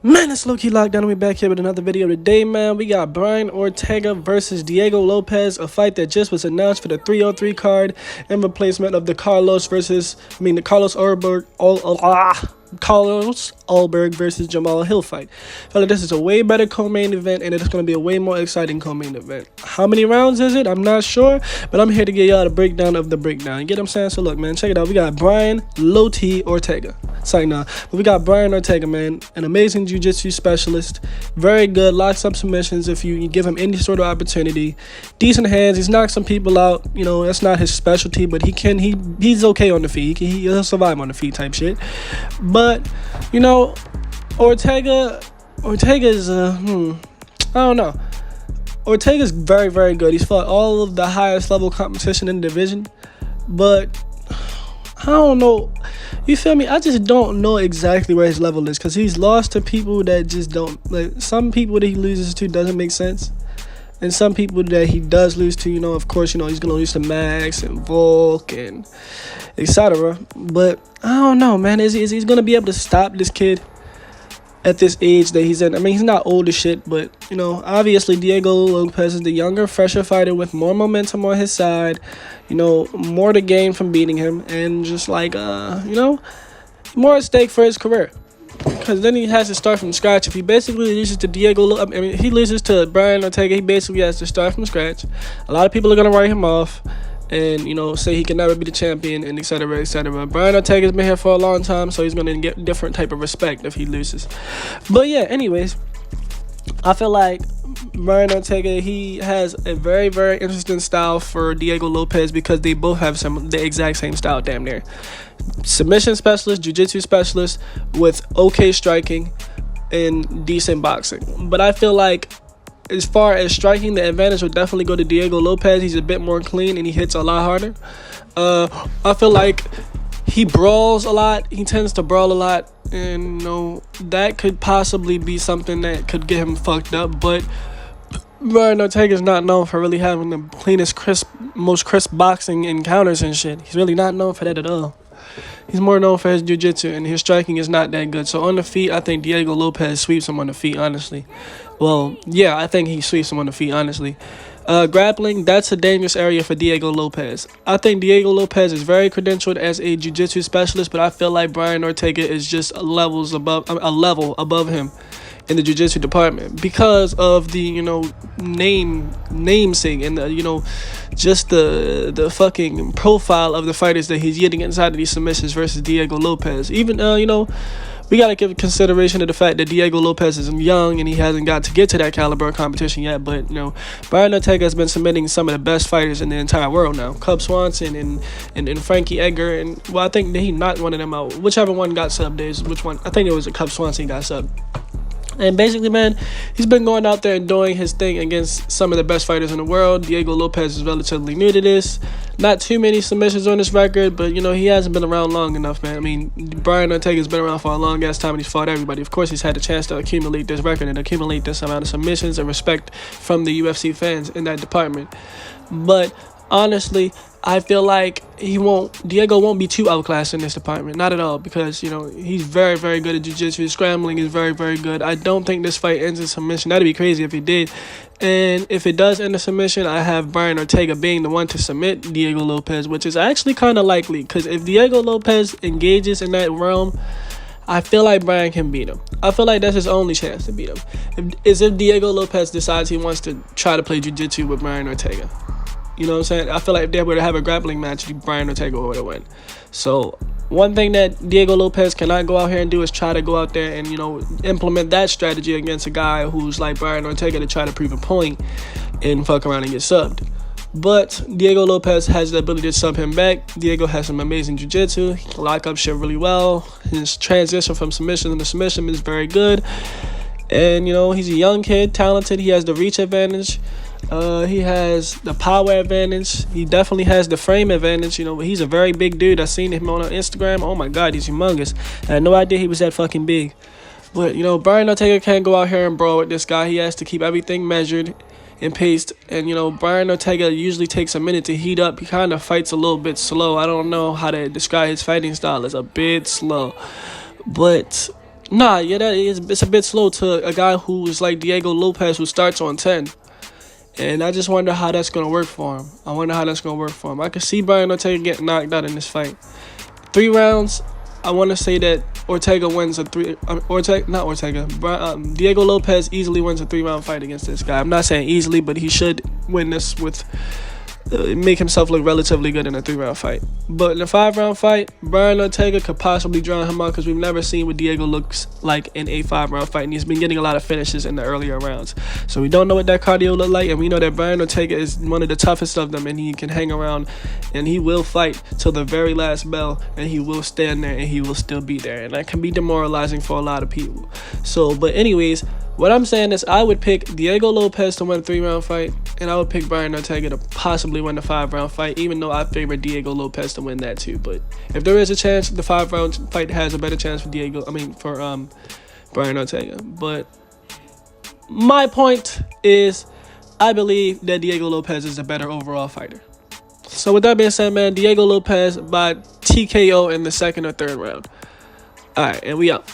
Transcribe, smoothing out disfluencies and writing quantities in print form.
Man, it's low-key lockdown, and we back here with another video today, man. We got Brian Ortega versus Diego Lopez, a fight that just was announced for the 303 card in replacement of the Carlos Ulberg versus Jamal Hill fight. I feel like this is a way better co-main event, and it's going to be a way more exciting co-main event. How many rounds is it? I'm not sure, but I'm here to get y'all a breakdown of the breakdown. You get what I'm saying? So look, man, check it out. We got Brian Loti Ortega. Sorry, nah. But we got Brian Ortega, man, an amazing jiu-jitsu specialist, very good, locks up submissions if you give him any sort of opportunity. Decent hands, he's knocked some people out. You know, that's not his specialty, but he's okay on the feet. He'll survive on the feet type shit. But you know, Ortega's I don't know. Ortega's very, very good. He's fought all of the highest level competition in the division, but I don't know. You feel me? I just don't know exactly where his level is, because he's lost to people that just don't, like, some people that he loses to doesn't make sense, and some people that he does lose to, you know, of course, you know, he's gonna lose to Max and Volk and etc. But I don't know, man. Is he gonna be able to stop this kid at this age that he's in? I mean, he's not old as shit, but you know, obviously Diego Lopez is the younger, fresher fighter with more momentum on his side, you know, more to gain from beating him, and just like you know, more at stake for his career, because then he has to start from scratch. If he basically loses to he loses to Brian Ortega, he basically has to start from scratch. A lot of people are gonna write him off and, you know, say he can never be the champion, and etc., etc. Brian Ortega's been here for a long time, so he's going to get different type of respect if he loses. But yeah, anyways, I feel like Brian Ortega, he has a very, very interesting style for Diego Lopez, because they both have the exact same style, damn near. Submission specialist, jiu-jitsu specialist with okay striking and decent boxing. But I feel like, as far as striking, the advantage will definitely go to Diego Lopez. He's a bit more clean and he hits a lot harder. I feel like he brawls a lot. He tends to brawl a lot, and you know, that could possibly be something that could get him fucked up. But Brian Ortega is not known for really having the cleanest, most crisp boxing encounters and shit. He's really not known for that at all. He's more known for his jiu-jitsu, and his striking is not that good. So on the feet, I think Diego Lopez sweeps him on the feet, honestly. Well, yeah, I think he sweeps him on the feet, honestly. Grappling, that's a dangerous area for Diego Lopez. I think Diego Lopez is very credentialed as a jiu-jitsu specialist, but I feel like Brian Ortega is just a level above him in the jiu-jitsu department, because of the, you know, namesake, and the, you know, just the fucking profile of the fighters that he's getting inside of these submissions versus Diego Lopez. Even you know, we gotta give consideration to the fact that Diego Lopez is young and he hasn't got to get to that caliber of competition yet. But you know, Brian Ortega has been submitting some of the best fighters in the entire world now. Cub Swanson and Frankie Edgar, and well, I think that he knocked one of them out. Whichever one got subbed is which one. I think it was a Cub Swanson got subbed. And basically, man, he's been going out there and doing his thing against some of the best fighters in the world. Diego Lopez is relatively new to this. Not too many submissions on his record, but, you know, he hasn't been around long enough, man. I mean, Brian Ortega's been around for a long-ass time, and he's fought everybody. Of course, he's had the chance to accumulate this record and accumulate this amount of submissions and respect from the UFC fans in that department. But honestly, I feel like Diego won't be too outclassed in this department. Not at all, because, you know, he's very, very good at jiu-jitsu. Scrambling is very, very good. I don't think this fight ends in submission. That'd be crazy if it did. And if it does end in submission, I have Brian Ortega being the one to submit Diego Lopez, which is actually kind of likely, because if Diego Lopez engages in that realm, I feel like Brian can beat him. I feel like that's his only chance to beat him. If Diego Lopez decides he wants to try to play jiu-jitsu with Brian Ortega. You know what I'm saying? I feel like if they were to have a grappling match, Brian Ortega would win. So one thing that Diego Lopez cannot go out here and do is try to go out there and, you know, implement that strategy against a guy who's like Brian Ortega to try to prove a point and fuck around and get subbed. But Diego Lopez has the ability to sub him back. Diego has some amazing jiu-jitsu. He can lock up shit really well. His transition from submission to submission is very good. And, you know, he's a young kid, talented. He has the reach advantage. He has the power advantage. He definitely has the frame advantage. You know, he's a very big dude. I've seen him on Instagram. Oh my God, he's humongous. I had no idea he was that fucking big. But, you know, Brian Ortega can't go out here and brawl with this guy. He has to keep everything measured and paced. And, you know, Brian Ortega usually takes a minute to heat up. He kind of fights a little bit slow. I don't know how to describe his fighting style. It's a bit slow. But Nah, yeah, that is. It's a bit slow to a guy who is like Diego Lopez, who starts on 10. And I just wonder how that's gonna work for him. I could see Brian Ortega getting knocked out in this fight. 3 rounds. I want to say that Ortega wins a three. Diego Lopez easily wins a 3-round fight against this guy. I'm not saying easily, but he should win this with make himself look relatively good in a 3-round fight. But in a 5-round fight, Brian Ortega could possibly drown him out because we've never seen what Diego looks like in a 5-round fight, and he's been getting a lot of finishes in the earlier rounds. So we don't know what that cardio look like, and we know that Brian Ortega is one of the toughest of them, and he can hang around, and he will fight till the very last bell, and he will stand there, and he will still be there, and that can be demoralizing for a lot of people. So, but anyways, what I'm saying is I would pick Diego Lopez to win a 3-round fight, and I would pick Brian Ortega to possibly win the 5-round fight, even though I favor Diego Lopez to win that too. But if there is a chance, the 5-round fight has a better chance for Brian Ortega. But my point is, I believe that Diego Lopez is a better overall fighter. So with that being said, man, Diego Lopez by TKO in the 2nd or 3rd round. All right, and we out.